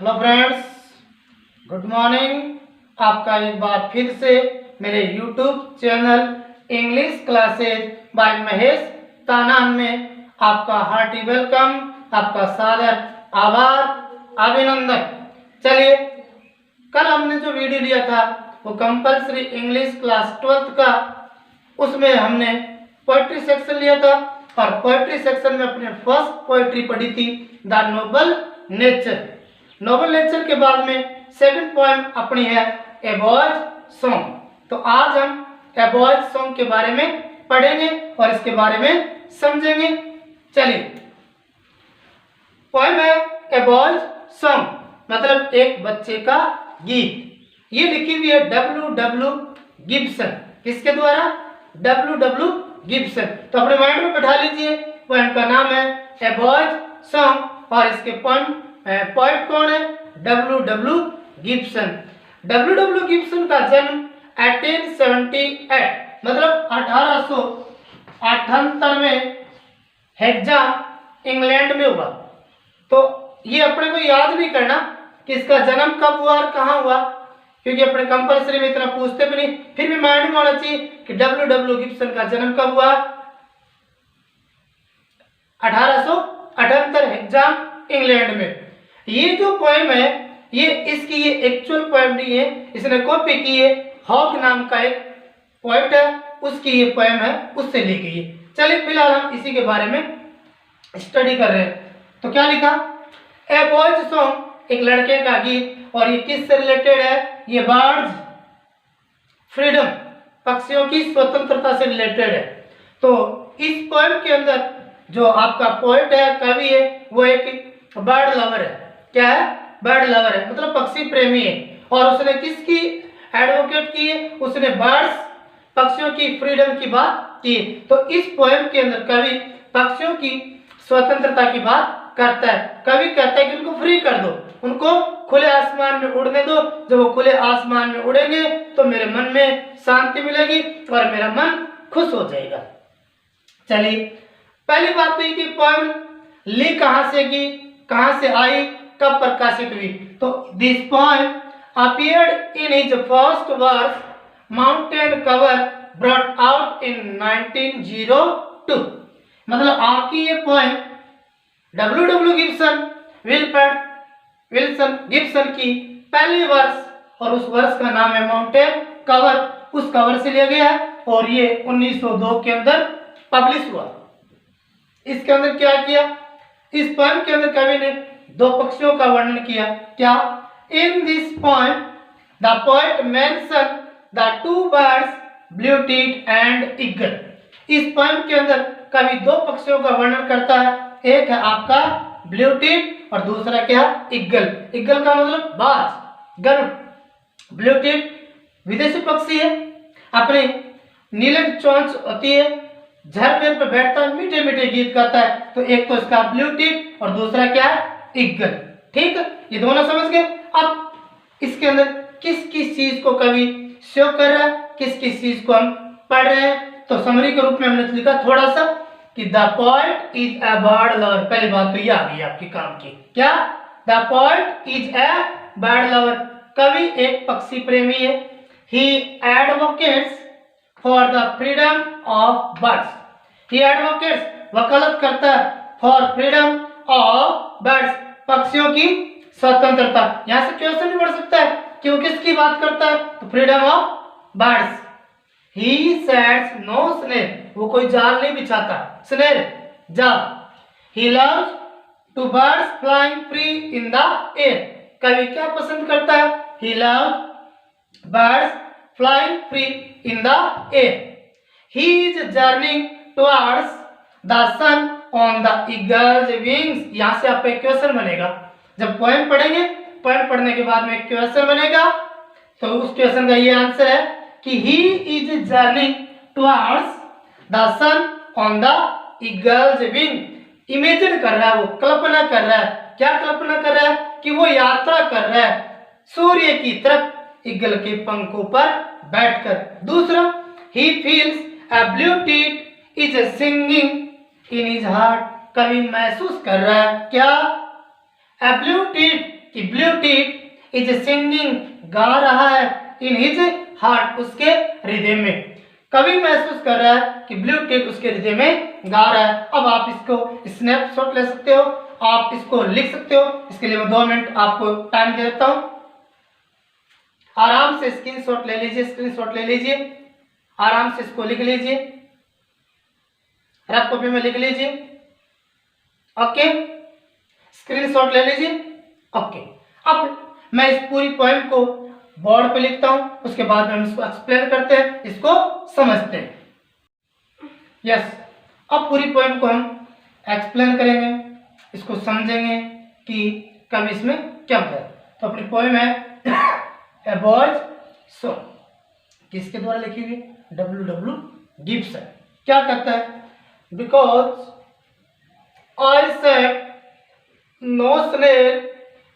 Hello friends, good morning. आपका एक बार फिर से मेरे YouTube channel English classes by Mahesh Tanan में आपका हार्टी वेलकम, आपका सादर आभार, अभिनंदन। चलिए, कल हमने जो वीडियो लिया था वो कंपलसरी इंग्लिश क्लास 12th का, उसमें हमने पोएट्री सेक्शन लिया था और पोएट्री सेक्शन में अपने फर्स्ट पोएट्री पढ़ी थी the Nobel nature. Nobel nature के बाद में सेकंड पोएम अपनी है ए बॉयज सॉन्ग। तो आज हम ए बॉयज सॉन्ग के बारे में पढ़ेंगे और इसके बारे में समझेंगे। चलिए, पोएम है ए बॉयज सॉन्ग, मतलब एक बच्चे का गीत। ये लिखी हुई है W.W. गिब्सन। किसके द्वारा? W.W. गिब्सन। तो अपने माइंड में बैठा लीजिए, पोएम का नाम है ए बॉयज सॉन्ग और इसके पोएट कौन है? W.W. गिब्सन। W.W. गिब्सन का जन्म 1878 मतलब 1878 में हेक्साम इंग्लैंड में हुआ। तो ये अपने को याद नहीं करना कि इसका जन्म कब हुआ और कहाँ हुआ, क्योंकि अपने कंपलसरी में इतना पूछते भी नहीं। फिर भी माइंड में होना चाहिए कि W.W. गिब्सन का जन्म कब हुआ? 1878 हेक्साम इंग्लैंड में। ये जो पोएम है ये एक्चुअल पोएम नहीं है, इसने कॉपी की है। हॉक नाम का एक पोएट है, उसकी ये पोएम है, उससे ली गई है। चलिए, फिलहाल हम इसी के बारे में स्टडी कर रहे हैं। तो क्या लिखा? ए बॉयज सॉन्ग, एक लड़के का गीत। और ये किससे रिलेटेड है? ये बर्ड्स फ्रीडम, पक्षियों की स्वतंत्रता से रिलेटेड है। तो इस पोएम के अंदर जो आपका पोएट है, कवि है, वो एक बर्ड लवर है। क्या है? बर्ड लवर है, मतलब पक्षी प्रेमी है। और उसने किसकी एडवोकेट की है? उसने बर्ड्स, पक्षियों की फ्रीडम की बात की। तो इस पोएम के अंदर कवि पक्षियों की स्वतंत्रता की बात करता है। कवि कहता है कि उनको फ्री कर दो, उनको खुले आसमान में उड़ने दो। जब वो खुले आसमान में उड़ेंगे तो मेरे मन में शांति मिलेगी और मेरा मन खुश हो जाएगा। चलिए, पहली बात तो ये कि पोएम ली कहां से की, कहां से आई, कब प्रकाशित हुई। तो this poem appeared in his first work mountain cover brought out in 1902। मतलब आपकी ये पोएम W.W. विल्सन गिब्सन की पहली वर्ष, और उस वर्ष का नाम है माउंटेन कवर, उस कवर से लिया गया है और ये 1902 के अंदर पब्लिश हुआ। इसके अंदर क्या किया? इस पोएम के अंदर कवि ने दो पक्षियों का वर्णन किया। क्या? In this poem the poet mention the two birds blue-teeth and eagle. इस पोएम के अंदर कवि दो पक्षियों का वर्णन करता है। एक है आपका ब्लू-टीथ और दूसरा क्या है? ईगल। ईगल का मतलब बाज, गरुड़। ब्लू-टीथ विदेशी पक्षी है, अपने नीले चोंच होती है, झरने पर बैठता है, मीठे मीठे गीत गाता है। तो एक तो इसका ब्लू-टीथ और दूसरा क्या है? ईगल। ठीक है, ये दोनों समझ गए। अब इसके अंदर किस किस चीज को कवि शो कर रहा है, किस किस चीज को हम पढ़ रहे हैं, तो समरी के रूप में हमने लिखा थोड़ा सा कि the poet is a bird lover. पहली बात तो ये आ गई आपकी काम की। क्या? The poet is a bird lover, कवि एक पक्षी प्रेमी है। He advocates for the freedom of birds. He advocates, वकालत करता है, फॉर फ्रीडम ऑफ बर्ड्स, पक्षियों की स्वतंत्रता। यहां से क्वेश्चन भी बढ़ सकता है कि वो किसकी बात करता है? तो freedom of birds. He sets no snare, वो कोई जाल नहीं बिछाता। स्नेल, जाल। He loves to birds flying free in the air, कवि क्या पसंद करता है? He loves birds flying free in the air. He is journeying towards the sun on the eagle's wings. यहां से आपका एक क्वेश्चन बनेगा। जब पोएम पढ़ेंगे, पोएम पढ़ने के बाद में एक क्वेश्चन बनेगा, तो उस क्वेश्चन का ये आंसर है कि he is journeying towards the sun on the eagle's wing. Imagine कर रहा है, वो कल्पना कर रहा है। क्या कल्पना कर रहा है? कि वो यात्रा कर रहा है सूर्य की तरफ ईगल के पंखों पर बैठकर। दूसरा, he feels a blue-teeth is singing in his heart, कवि महसूस कर रहा है। क्या? A blue tit कि ब्लू टीट इज सिंगिंग, गा रहा है, इन हिज हार्ट, उसके हृदय में। कवि महसूस कर रहा है कि ब्लू टीट उसके हृदय में गा रहा है। अब आप इसको स्नैपशॉट ले सकते हो, आप इसको लिख सकते हो। इसके लिए मैं 2 मिनट आपको टाइम दे देता हूं। आराम से स्क्रीनशॉट ले लीजिए, स्क्रीनशॉट ले लीजिए, आराम से इसको लिख लीजिए, रफ कॉपी में लिख लीजिए। ओके, स्क्रीनशॉट ले लीजिए। ओके, अब मैं इस पूरी पोएम को बोर्ड पे लिखता हूं, उसके बाद हम इसको एक्सप्लेन करते हैं, इसको समझते हैं। यस, अब पूरी पोएम को हम एक्सप्लेन करेंगे, इसको समझेंगे कि कवि इसमें क्या बताया। तो अपनी पोएम है ए बॉयज सॉन्ग, किसके द्वारा लिखी हुई? W.W. गिब्सन। क्या कहता है? Because I set no snare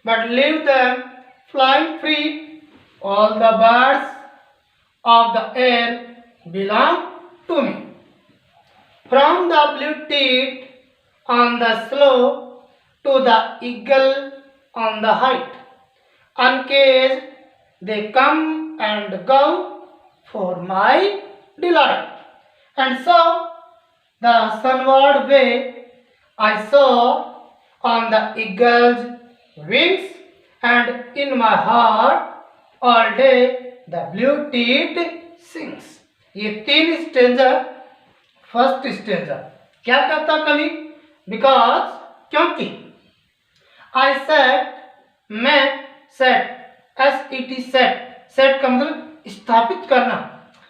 but leave them flying free, all the birds of the air belong to me, from the blue tit on the slope to the eagle on the height, uncaged they come and go for my delight. And so the sunward way I saw on the eagle's wings, and in my heart all day the blue tit sings. ये 3 stanza. First stanza क्या कहता कवि? Because, क्योंकि, आई set, मैं, set, SET, set, set का मतलब स्थापित करना,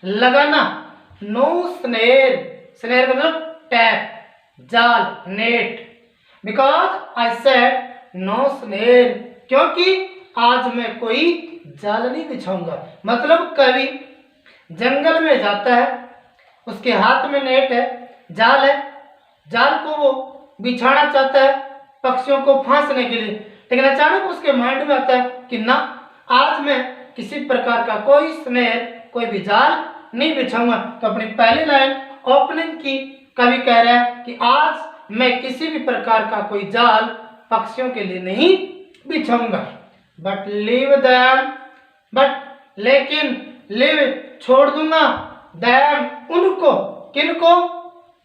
लगाना, नो स्नेर, स्नेर का मतलब टैप, जाल, net. Because I said no snare, क्योंकि आज मैं कोई जाल नहीं बिछाऊंगा। मतलब कवि जंगल में जाता है, उसके हाथ में नेट है, जाल है, जाल को वो बिछाना चाहता है पक्षियों को फांसने के लिए, लेकिन अचानक उसके माइंड में आता है कि ना, आज मैं किसी प्रकार का कोई स्नेर, कोई भी जाल नहीं बिछाऊंगा। तो अपनी पहली लाइन ओपनिंग की कवि कह रहा है कि आज मैं किसी भी प्रकार का कोई जाल पक्षियों के लिए नहीं बिछाऊंगा। बट लीव दैम, बट लेकिन, लीव छोड़ दूंगा, दैम उनको, किनको?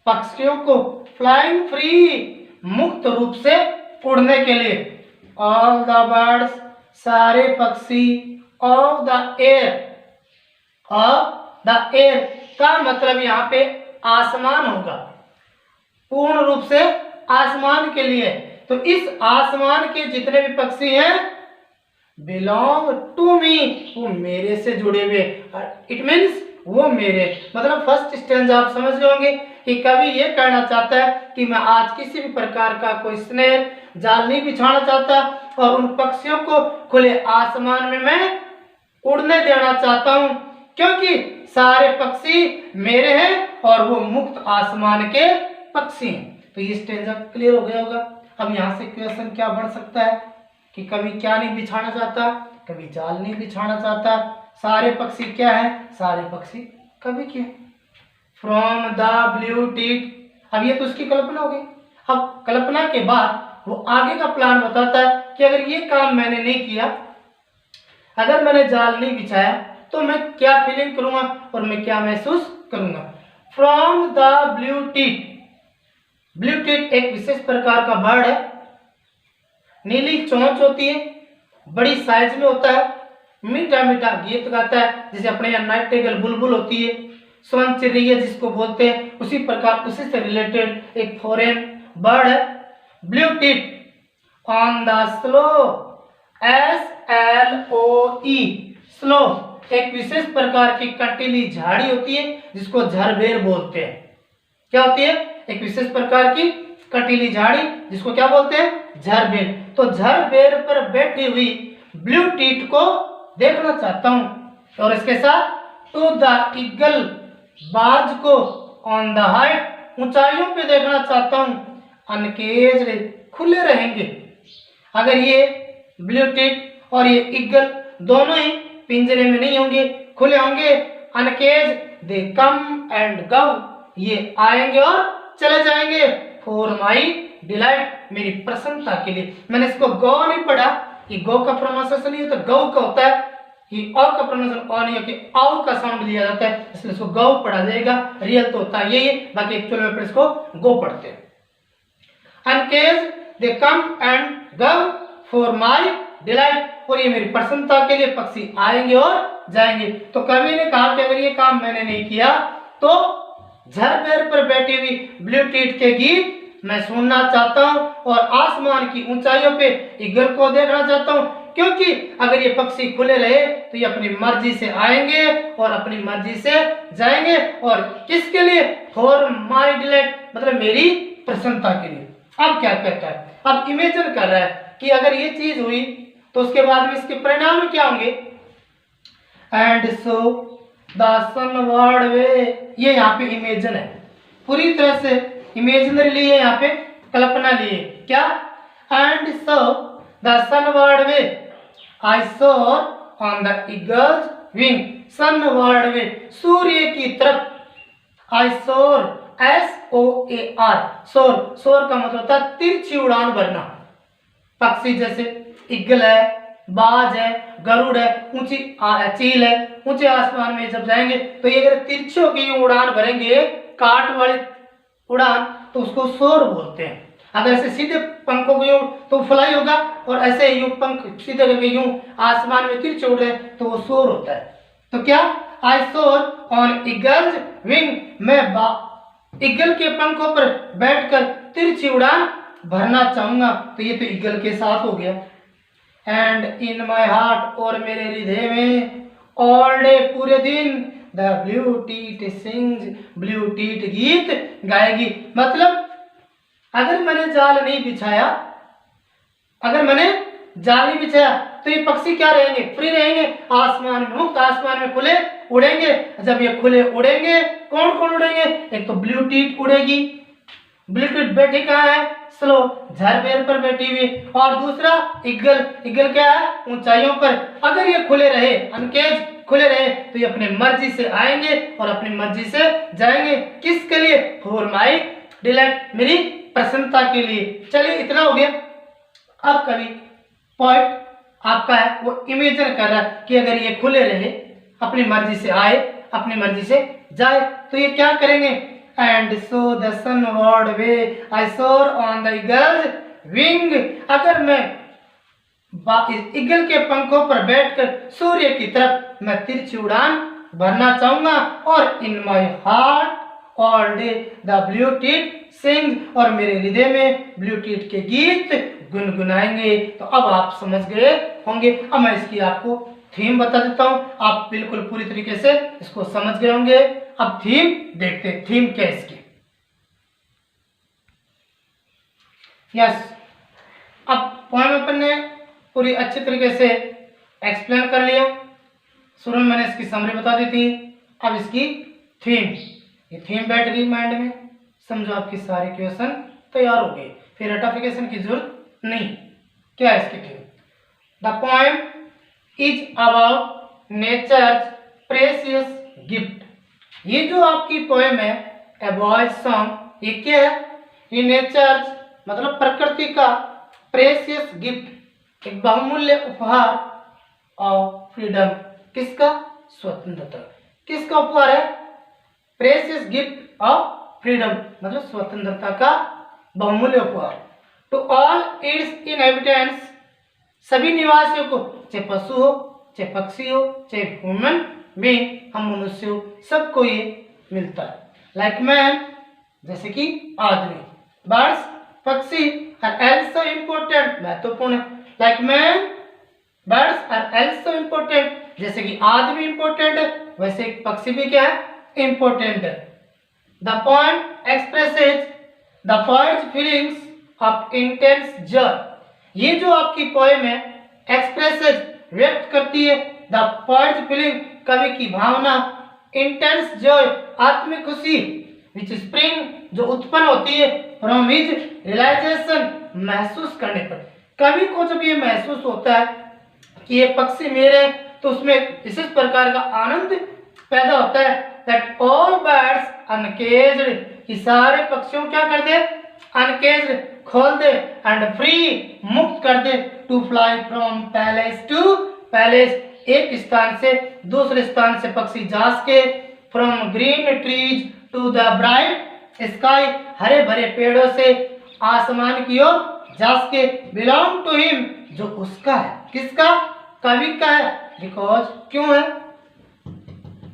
पक्षियों को, फ्लाइंग फ्री, मुक्त रूप से उड़ने के लिए। ऑल द बर्ड्स, सारे पक्षी, of the air, of the air का मतलब यहाँ पे आसमान होगा, पूर्ण रूप से आसमान के लिए। तो इस आसमान के जितने भी पक्षी हैं, बिलोंग टू मी, वो मेरे से जुड़े हुए, इट मीन्स वो मेरे। मतलब फर्स्ट स्टेंज आप समझ गए होंगे कि कवि ये कहना चाहता है कि मैं आज किसी भी प्रकार का कोई स्नेर, जाल नहीं बिछाना चाहता, और उन पक्षियों को खुले आसमान में मैं उड़ने देना चाहता हूं, क्योंकि सारे पक्षी मेरे हैं और वो मुक्त आसमान के पक्षी हैं। तो ये स्टेंजा क्लियर हो गया होगा। अब यहाँ से क्वेश्चन क्या बन सकता है कि कवि क्या नहीं बिछाना चाहता? कवि जाल नहीं बिछाना चाहता। सारे पक्षी क्या है? सारे पक्षी कवि के। फ्रॉम द ब्लू टीट, अब ये तो उसकी कल्पना हो गई। अब कल्पना के बाद वो आगे का प्लान बताता है कि अगर ये काम मैंने नहीं किया, अगर मैंने जाल नहीं बिछाया, तो मैं क्या फीलिंग करूंगा और मैं क्या महसूस करूंगा। From the blue tit, blue tit एक विशेष प्रकार का बर्ड है, नीली चोंच होती है, बड़ी साइज में होता है, मीठा मीठा गीत गाता है, जैसे अपने यहाँ नाइटिंगेल बुलबुल होती है, स्वर्ण चिड़िया जिसको बोलते हैं, उसी प्रकार उसी से रिलेटेड एक फॉरेन बर्ड है blue tit. On the slow, SLOE, slow एक विशेष प्रकार की कंटीली झाड़ी होती है जिसको झरबेर बोलते हैं। क्या होती है? एक विशेष प्रकार की कंटीली झाड़ी जिसको क्या बोलते हैं? झरबेर। तो झरबेर पर बैठी हुई ब्लू टीट को देखना चाहता हूं, और इसके साथ टू द ईगल, बाज को, ऑन द हाइट, ऊंचाइयों पे देखना चाहता हूं, अनकेज्ड, खुले रहेंगे। अगर ये ब्लू टिट और ये ईगल दोनों ही पिंजरे में नहीं होंगे, खुले होंगे, अनकेज दे कम एंड गो, ये आएंगे और चले जाएंगे, फॉर माई डिलाइट, मेरी प्रसन्नता के लिए। मैंने इसको गो नहीं पढ़ा, ये गौ का प्रोनाउंसिएशन नहीं होता, गौ का होता है। ये औ का प्रोनाउंसिएशन और नहीं है कि औ का साउंड लिया जाता है, इसलिए इसको गौ पढ़ा जाएगा। रियल तो होता है यही, बाकी एक्चुअल में इसको गो पढ़ते हैं। Uncage them come and go for my delight, और ये मेरी प्रसन्नता के लिए पक्षी आएंगे और जाएंगे। तो कवि ने कहा कि अगर ये काम मैंने नहीं किया तो झरपेर पर बैठी हुई ब्लू टीट के गीत मैं सुनना चाहता हूँ और आसमान की ऊंचाइयों पे ईगल को देखना चाहता हूँ, क्योंकि अगर ये पक्षी खुले रहे तो ये अपनी मर्जी से आएंगे और अपनी मर्जी से जाएंगे। और किसके लिए? फॉर माई डिलाइट, मतलब मेरी प्रसन्नता के लिए। अब क्या कहता है? अब इमेजिन कर रहा है कि अगर ये चीज हुई तो उसके बाद में इसके परिणाम क्या होंगे। एंड सो द सनवर्ड वे, ये यहाँ पे इमेजिन है, पूरी तरह से इमेजिनरी लिए, यहाँ पे कल्पना लिए। क्या? एंड सो द सनवर्ड वे आई सोर on the eagle's wing, sunward वे सूर्य की तरफ। आई सोर, SOAR, सोर, सोर का मतलब होता है तिरछी उड़ान भरना। पक्षी जैसे ईगल है, बाज है, गरुड़ है, ऊंची चील है, ऊंचे आसमान में जब जाएंगे तो ये अगर तिरछियों की उड़ान भरेंगे, काट वाली उड़ान, तो उसको सोर बोलते हैं। अगर ऐसे सीधे पंखों को यूं तो फ्लाई होगा, और ऐसे यूं पंख सीधे करके यूं आसमान में तिरछे उड़ रहे तो वो सोर होता है। तो क्या? आई सोर ऑन ईगल्स विंग, मैं ईगल के पंखों पर बैठकर तिरछी उड़ान भरना चाहूंगा। तो ये तो ईगल के साथ हो गया। एंड इन माई हार्ट, और मेरे हृदय में, ऑल डे, पूरे दिन, the blue tit sings, blue tit गीत गाएगी। मतलब अगर मैंने जाल नहीं बिछाया, अगर मैंने जाल नहीं बिछाया तो ये पक्षी क्या रहेंगे? फ्री रहेंगे, आसमान में मुक्त, आसमान में खुले उड़ेंगे। जब ये खुले उड़ेंगे, कौन कौन उड़ेंगे? एक तो ब्लू टीट उड़ेगी, ब्लू टीट बैठी कहाँ है? स्लो, झरपेर पर बैठी हुई। और दूसरा ईगल, ईगल क्या है? ऊंचाइयों पर। अगर ये खुले रहे, अनकेज खुले रहे, तो ये अपनी मर्जी से आएंगे और अपनी मर्जी से जाएंगे। किसके लिए? फॉर माई डिलाइट, मेरी प्रसन्नता के लिए। चलिए इतना हो गया। अब कभी पॉइंट आपका है वो इमेजिन कर रहा है कि अगर ये खुले रहे, अपनी मर्जी से आए, अपनी मर्जी से जाए, तो ये क्या करेंगे? एंड सो द सनवर्ड वे आई सोर ऑन द ईगल्स विंग, अगर मैं ईगल के पंखों पर बैठकर सूर्य की तरफ मैं तिरछी उड़ान भरना चाहूंगा। और in my heart all day the blue tit sing, और मेरे हृदय में ब्लू टीट के गीत गुनगुनाएंगे। तो अब आप समझ गए होंगे। अब मैं इसकी आपको थीम बता देता हूं, आप बिल्कुल पूरी तरीके से इसको समझ गए होंगे। अब थीम देखते हैं, थीम क्या है इसकी। यस, अब पोएम अपन ने पूरी अच्छी तरीके से एक्सप्लेन कर लिया। शुरू में मैंने इसकी समरी बता दी थी। अब इसकी थीम, ये थीम बैठ गई माइंड में, समझो आपकी सारी क्वेश्चन तैयार हो गई, फिर रटिफिकेशन की जरूरत नहीं। क्या है इसकी थीम? The poem is about nature's precious gift. ये जो आपकी पोएम है ए बॉयज सॉन्ग, ये क्या है? ये नेचर्स मतलब प्रकृति का प्रेशियस गिफ्ट, एक बहुमूल्य उपहार ऑफ फ्रीडम, किसका? स्वतंत्रता। किसका उपहार है? प्रेशियस गिफ्ट ऑफ फ्रीडम, मतलब स्वतंत्रता का बहुमूल्य उपहार। टू ऑल इट्स इनहेबिटेंट्स, सभी निवासियों को, चाहे पशु हो, चाहे पक्षी हो, चाहे ह्यूमन बीइंग, हम मनुष्य हो, सबको ये मिलता है। लाइक मैन, जैसे कि आदमी, बर्ड्स, पक्षी आर आल्सो इम्पोर्टेंट, महत्वपूर्ण है। Like man, birds are also important, जैसे कि आदमी इम्पोर्टेंट है, वैसे पक्षी भी क्या है? इम्पोर्टेंट है। The poem expresses the poets feelings of intense Joy, ये जो आपकी पोएम है एक्सप्रेसेस व्यक्त करती है द पोएट्स फीलिंग, कवि की भावना, इंटेंस जॉय, आत्मिक खुशी, विच स्प्रिंग, जो उत्पन्न होती है फ्रॉम हिज रियलाइजेशन, महसूस करने पर। कवि को जब ये महसूस होता है कि ये पक्षी मेरे, तो उसमें विशेष प्रकार का आनंद पैदा होता है। दैट ऑल बर्ड्स अनकेज्ड, कि सारे पक्षियों क्या कर दे? अनकेज्ड, खोल दे एंड फ्री मुक्त कर दे to fly from palace to palace, एक स्थान से दूसरे स्थान से पक्षी जा सके, from green trees to the bright sky, हरे भरे पेड़ों से आसमान की ओर जा सके, बिलोंग टू हिम, जो उसका है, किसका, कवि का है, बिकॉज, क्यों है,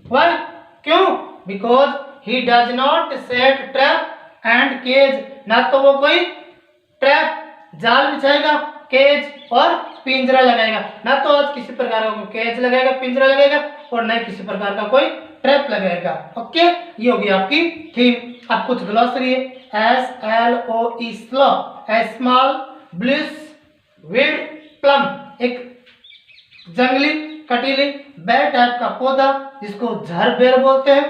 वाई, क्यों, because he does not set trap and cage, ना तो वो कोई ट्रैप जाल बिछाएगा, केज और पिंजरा लगाएगा, ना तो आज किसी प्रकार का कोई केज लगाएगा, पिंजरा लगाएगा, और न किसी प्रकार का कोई ट्रैप लगाएगा। ओके, ये होगी आपकी थीम। अब कुछ ग्लॉसरी है, SLOE sloe, small bliss wild plum, एक जंगली कटीली बेर टाइप का पौधा जिसको झर बेर बोलते हैं,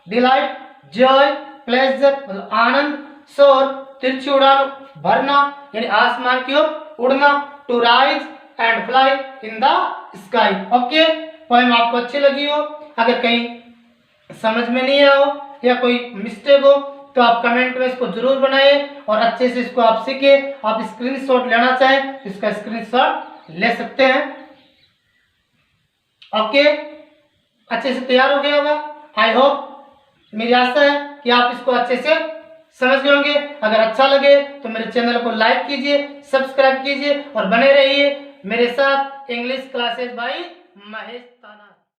डिलाइट जॉय प्लेजर मतलब आनंद, सोर तिरछी उड़ान भरना यानी आसमान की ओर उड़ना, to rise and fly in the sky. Okay, poem आपको अच्छी लगी हो, अगर कहीं समझ में नहीं आया हो या कोई मिस्टेक हो तो आप कमेंट में इसको जरूर बनाइए और अच्छे से इसको आप सीखिए। आप स्क्रीनशॉट लेना चाहें इसका स्क्रीनशॉट ले सकते हैं। ओके, अच्छे से तैयार हो गया होगा, आई होप, मेरी आशा है कि आप इसको अच्छे से समझ गए होंगे। अगर अच्छा लगे तो मेरे चैनल को लाइक कीजिए, सब्सक्राइब कीजिए और बने रहिए मेरे साथ इंग्लिश क्लासेस बाय महेश ताना।